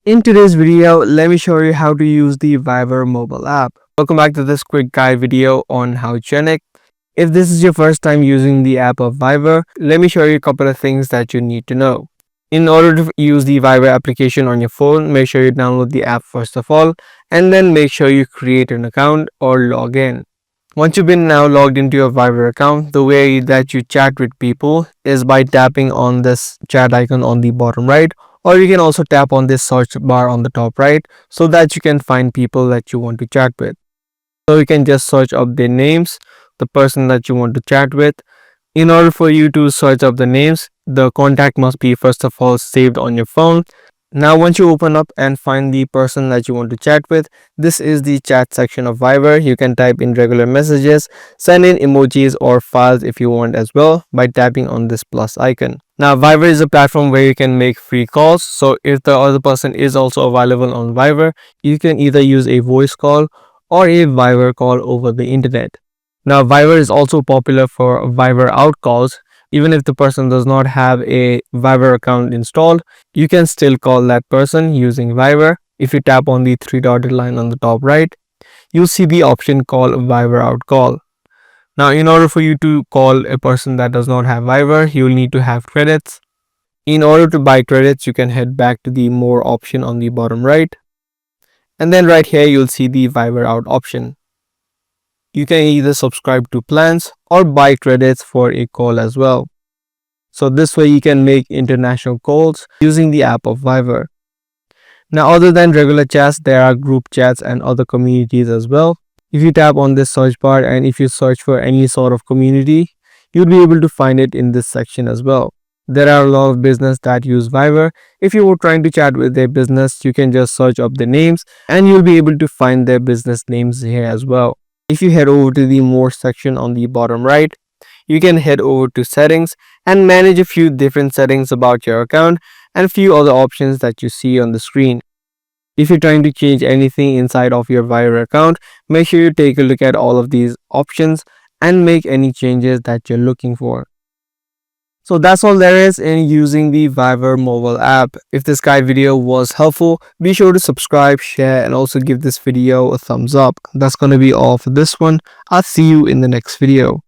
In today's video, let me show you how to use the Viber mobile app. Welcome back to this quick guide video on how to connect. If this is your first time using the app of Viber, let me show you a couple of things that you need to know. In order to use the Viber application on your phone, make sure you download the app first of all, and then make sure you create an account or log in. Once you've been now logged into your Viber account, the way that you chat with people is by tapping on this chat icon on the bottom right, or you can also tap on this search bar on the top right so that you can find people that you want to chat with. So you can just search up their names, the person that you want to chat with. In order for you to search up the names, the contact must be first of all saved on your phone. Now once you open up and find the person that you want to chat with, this is the chat section of Viber. You can type in regular messages, send in emojis or files if you want as well by tapping on this plus icon. Now Viber is a platform where you can make free calls, so if the other person is also available on Viber, you can either use a voice call or a Viber call over the internet. Now Viber is also popular for Viber out calls. Even if the person does not have a Viber account installed, you can still call that person using Viber. If you tap on the three dotted line on the top right, you'll see the option call Viber out call. Now in order for you to call a person that does not have Viber, you'll need to have credits. In order to buy credits, you can head back to the more option on the bottom right. And then right here, you'll see the Viber out option. You can either subscribe to plans or buy credits for a call as well. So this way you can make international calls using the app of Viber. Now other than regular chats, there are group chats and other communities as well. If you tap on this search bar and if you search for any sort of community, you'll be able to find it in this section as well. There are a lot of businesses that use Viber. If you were trying to chat with their business, you can just search up the names and you'll be able to find their business names here as well. If you head over to the more section on the bottom right, you can head over to settings and manage a few different settings about your account and a few other options that you see on the screen. If you're trying to change anything inside of your Viber account, make sure you take a look at all of these options and make any changes that you're looking for. So that's all there is in using the Viber mobile app. If this guide video was helpful, be sure to subscribe, share, and also give this video a thumbs up. That's going to be all for this one. I'll see you in the next video.